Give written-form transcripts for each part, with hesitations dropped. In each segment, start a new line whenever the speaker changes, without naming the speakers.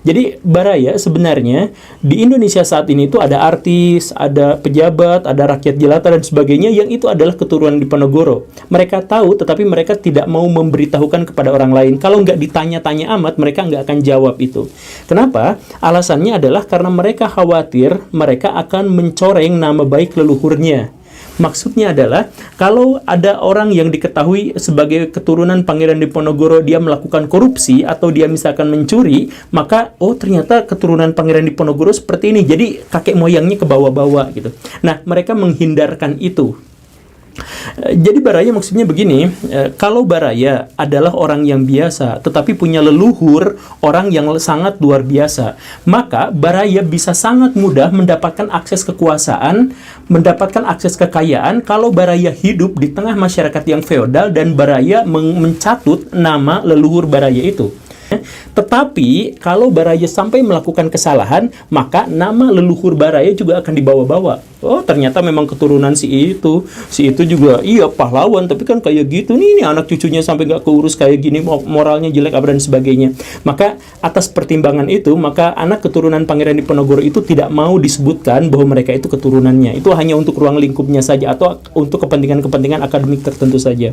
Jadi Baraya sebenarnya di Indonesia saat ini itu ada artis, ada pejabat, ada rakyat jelata dan sebagainya yang itu adalah keturunan Diponegoro. Mereka tahu, tetapi mereka tidak mau memberitahukan kepada orang lain. Kalau nggak ditanya-tanya amat, mereka nggak akan jawab itu. Kenapa? Alasannya adalah karena mereka khawatir mereka akan mencoreng nama baik leluhurnya. Maksudnya adalah, kalau ada orang yang diketahui sebagai keturunan Pangeran Diponegoro, dia melakukan korupsi atau dia misalkan mencuri, maka oh ternyata keturunan Pangeran Diponegoro seperti ini, jadi kakek moyangnya ke bawah-bawah gitu. Nah, mereka menghindarkan itu. Jadi Baraya maksudnya begini, kalau Baraya adalah orang yang biasa tetapi punya leluhur orang yang sangat luar biasa, maka Baraya bisa sangat mudah mendapatkan akses kekuasaan, mendapatkan akses kekayaan kalau Baraya hidup di tengah masyarakat yang feodal dan Baraya mencatut nama leluhur Baraya itu. Tetapi kalau Baraya sampai melakukan kesalahan, maka nama leluhur Baraya juga akan dibawa-bawa. Oh, ternyata memang keturunan si itu juga iya pahlawan, tapi kan kayak gitu nih anak cucunya sampai nggak keurus kayak gini, moralnya jelek apa dan sebagainya. Maka atas pertimbangan itu, maka anak keturunan Pangeran Diponegoro itu tidak mau disebutkan bahwa mereka itu keturunannya. Itu hanya untuk ruang lingkupnya saja atau untuk kepentingan-kepentingan akademik tertentu saja.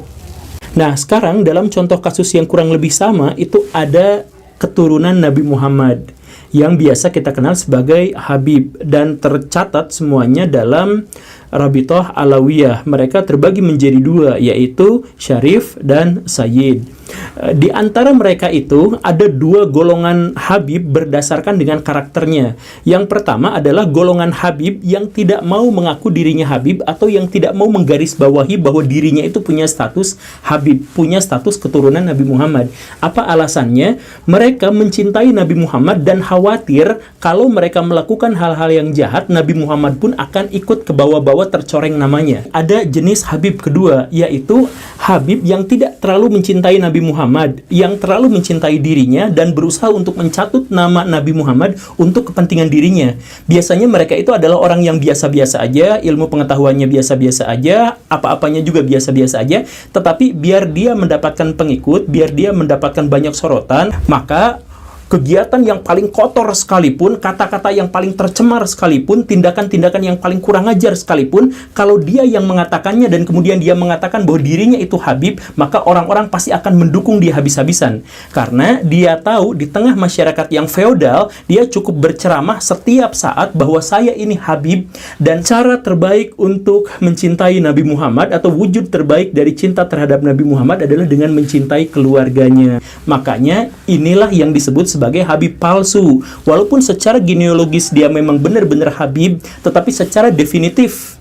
Nah, sekarang dalam contoh kasus yang kurang lebih sama, itu ada keturunan Nabi Muhammad yang biasa kita kenal sebagai Habib dan tercatat semuanya dalam Rabithah Alawiyah. Mereka terbagi menjadi dua, yaitu Syarif dan Sayyid. Di antara mereka itu ada dua golongan Habib berdasarkan dengan karakternya. Yang pertama adalah golongan Habib yang tidak mau mengaku dirinya Habib atau yang tidak mau menggarisbawahi bahwa dirinya itu punya status Habib, punya status keturunan Nabi Muhammad. Apa alasannya? Mereka mencintai Nabi Muhammad dan khawatir kalau mereka melakukan hal-hal yang jahat, Nabi Muhammad pun akan ikut ke bawah-bawah, tercoreng namanya. Ada jenis Habib kedua, yaitu Habib yang tidak terlalu mencintai Nabi Muhammad, yang terlalu mencintai dirinya dan berusaha untuk mencatut nama Nabi Muhammad untuk kepentingan dirinya. Biasanya mereka itu adalah orang yang biasa-biasa aja, ilmu pengetahuannya biasa-biasa aja, apa-apanya juga biasa-biasa aja, tetapi biar dia mendapatkan pengikut, biar dia mendapatkan banyak sorotan, maka kegiatan yang paling kotor sekalipun, kata-kata yang paling tercemar sekalipun, tindakan-tindakan yang paling kurang ajar sekalipun, kalau dia yang mengatakannya dan kemudian dia mengatakan bahwa dirinya itu Habib, maka orang-orang pasti akan mendukung dia habis-habisan. Karena dia tahu di tengah masyarakat yang feodal, dia cukup berceramah setiap saat bahwa saya ini Habib, dan cara terbaik untuk mencintai Nabi Muhammad atau wujud terbaik dari cinta terhadap Nabi Muhammad adalah dengan mencintai keluarganya. Makanya inilah yang disebut sebagai Habib palsu. Walaupun secara genealogis dia memang benar-benar Habib, tetapi secara definitif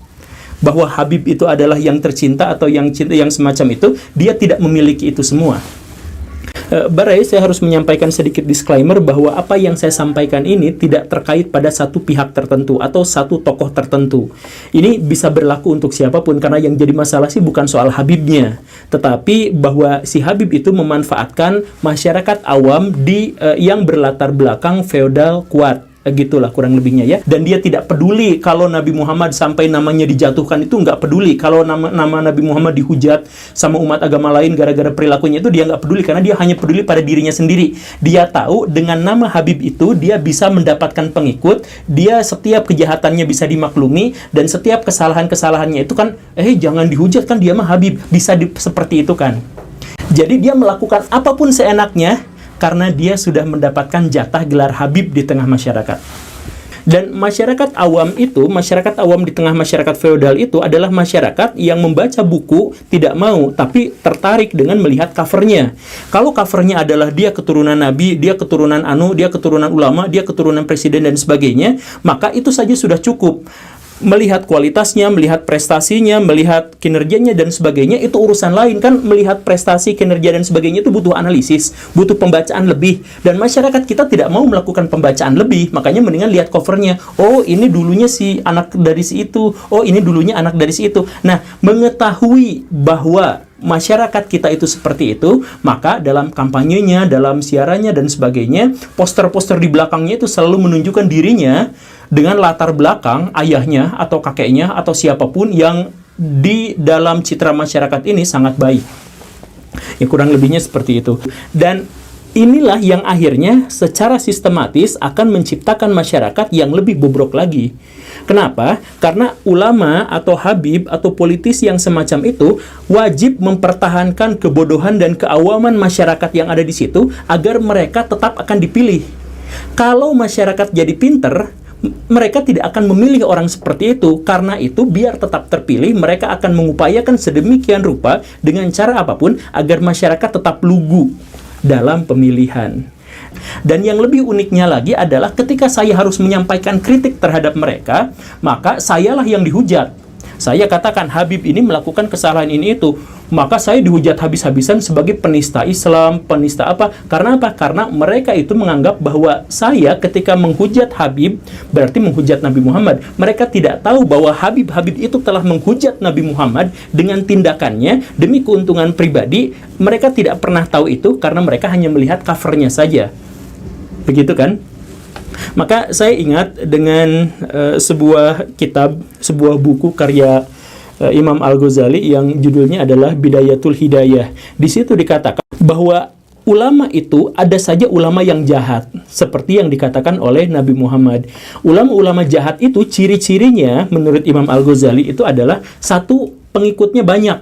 bahwa Habib itu adalah yang tercinta atau yang cinta yang semacam itu, dia tidak memiliki itu semua. Baraya, saya harus menyampaikan sedikit disclaimer bahwa apa yang saya sampaikan ini tidak terkait pada satu pihak tertentu atau satu tokoh tertentu. Ini bisa berlaku untuk siapapun, karena yang jadi masalah sih bukan soal Habibnya, tetapi bahwa si Habib itu memanfaatkan masyarakat awam yang berlatar belakang feodal kuat. Gitulah kurang lebihnya ya. Dan dia tidak peduli kalau Nabi Muhammad sampai namanya dijatuhkan, itu nggak peduli. Kalau nama Nabi Muhammad dihujat sama umat agama lain gara-gara perilakunya, itu dia nggak peduli, karena dia hanya peduli pada dirinya sendiri. Dia tahu dengan nama Habib itu dia bisa mendapatkan pengikut, dia setiap kejahatannya bisa dimaklumi, dan setiap kesalahan-kesalahannya itu kan jangan dihujat, kan dia mah Habib, bisa seperti itu kan. Jadi dia melakukan apapun seenaknya karena dia sudah mendapatkan jatah gelar Habib di tengah masyarakat. Dan masyarakat awam itu, masyarakat awam di tengah masyarakat feodal itu adalah masyarakat yang membaca buku tidak mau, tapi tertarik dengan melihat covernya. Kalau covernya adalah dia keturunan Nabi, dia keturunan dia keturunan ulama, dia keturunan presiden dan sebagainya, maka itu saja sudah cukup. Melihat kualitasnya, melihat prestasinya, melihat kinerjanya dan sebagainya, itu urusan lain kan. Melihat prestasi, kinerja dan sebagainya itu butuh analisis, butuh pembacaan lebih, dan masyarakat kita tidak mau melakukan pembacaan lebih. Makanya mendingan lihat covernya. Oh, ini dulunya si anak dari si itu, oh ini dulunya anak dari si itu. Nah, mengetahui bahwa masyarakat kita itu seperti itu, maka dalam kampanyenya, dalam siarannya dan sebagainya, poster-poster di belakangnya itu selalu menunjukkan dirinya dengan latar belakang ayahnya atau kakeknya atau siapapun yang di dalam citra masyarakat ini sangat baik. Ya kurang lebihnya seperti itu. Dan inilah yang akhirnya secara sistematis akan menciptakan masyarakat yang lebih bobrok lagi. Kenapa? Karena ulama atau habib atau politisi yang semacam itu wajib mempertahankan kebodohan dan keawaman masyarakat yang ada di situ agar mereka tetap akan dipilih. Kalau masyarakat jadi pinter, mereka tidak akan memilih orang seperti itu. Karena itu, biar tetap terpilih, mereka akan mengupayakan sedemikian rupa dengan cara apapun agar masyarakat tetap lugu dalam pemilihan. Dan yang lebih uniknya lagi adalah ketika saya harus menyampaikan kritik terhadap mereka, maka sayalah yang dihujat. Saya katakan Habib ini melakukan kesalahan ini itu, maka saya dihujat habis-habisan sebagai penista Islam, penista apa? Karena apa? Karena mereka itu menganggap bahwa saya ketika menghujat Habib berarti menghujat Nabi Muhammad. Mereka tidak tahu bahwa Habib itu telah menghujat Nabi Muhammad dengan tindakannya demi keuntungan pribadi. Mereka tidak pernah tahu itu karena mereka hanya melihat covernya saja. Begitu kan? Maka saya ingat dengan sebuah kitab, sebuah buku karya Imam Al-Ghazali yang judulnya adalah Bidayatul Hidayah. Di situ dikatakan bahwa ulama itu ada saja ulama yang jahat, seperti yang dikatakan oleh Nabi Muhammad. Ulama-ulama jahat itu ciri-cirinya menurut Imam Al-Ghazali itu adalah satu, pengikutnya banyak,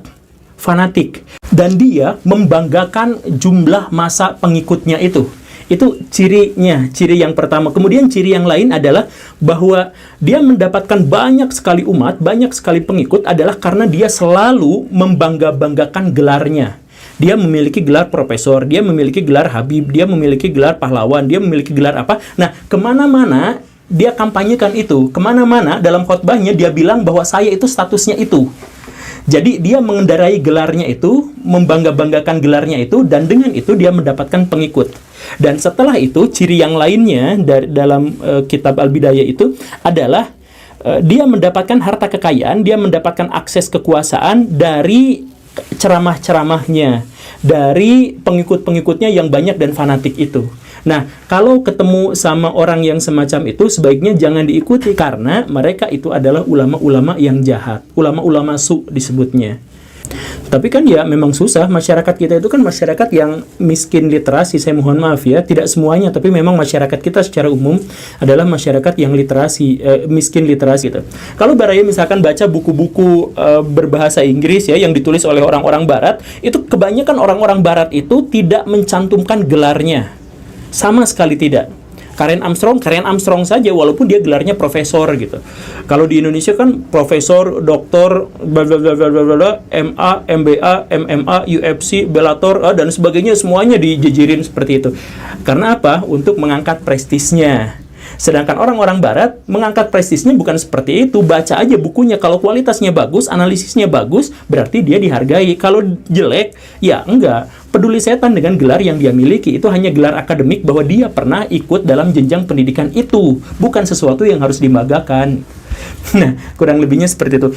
fanatik, dan dia membanggakan jumlah masa pengikutnya itu. Itu cirinya, ciri yang pertama. Kemudian ciri yang lain adalah bahwa dia mendapatkan banyak sekali umat, banyak sekali pengikut adalah karena dia selalu membangga-banggakan gelarnya. Dia memiliki gelar profesor, dia memiliki gelar habib, dia memiliki gelar pahlawan, dia memiliki gelar apa. Nah, kemana-mana dia kampanyekan itu. Kemana-mana dalam khotbahnya dia bilang bahwa saya itu statusnya itu. Jadi dia mengendarai gelarnya itu, membangga-banggakan gelarnya itu, dan dengan itu dia mendapatkan pengikut. Dan setelah itu, ciri yang lainnya dalam kitab Al-Bidayah itu adalah dia mendapatkan harta kekayaan, dia mendapatkan akses kekuasaan dari ceramah-ceramahnya, dari pengikut-pengikutnya yang banyak dan fanatik itu. Nah, kalau ketemu sama orang yang semacam itu, sebaiknya jangan diikuti karena mereka itu adalah ulama-ulama yang jahat, ulama-ulama su disebutnya. Tapi kan ya memang susah, masyarakat kita itu kan masyarakat yang miskin literasi, saya mohon maaf ya, tidak semuanya, tapi memang masyarakat kita secara umum adalah masyarakat yang literasi, miskin literasi gitu. Kalau Baraya misalkan baca buku-buku berbahasa Inggris ya, yang ditulis oleh orang-orang barat, itu kebanyakan orang-orang barat itu tidak mencantumkan gelarnya. Sama sekali tidak. Karen Armstrong saja walaupun dia gelarnya profesor gitu. Kalau di Indonesia kan profesor, doktor, MA, MBA, MMA, UFC, Bellator dan sebagainya semuanya dijejerin seperti itu. Karena apa? Untuk mengangkat prestisnya. Sedangkan orang-orang barat mengangkat prestisnya bukan seperti itu. Baca aja bukunya, kalau kualitasnya bagus, analisisnya bagus, berarti dia dihargai. Kalau jelek, ya enggak. Peduli setan dengan gelar yang dia miliki. Itu hanya gelar akademik bahwa dia pernah ikut dalam jenjang pendidikan itu. Bukan sesuatu yang harus dibanggakan. Nah, kurang lebihnya seperti itu.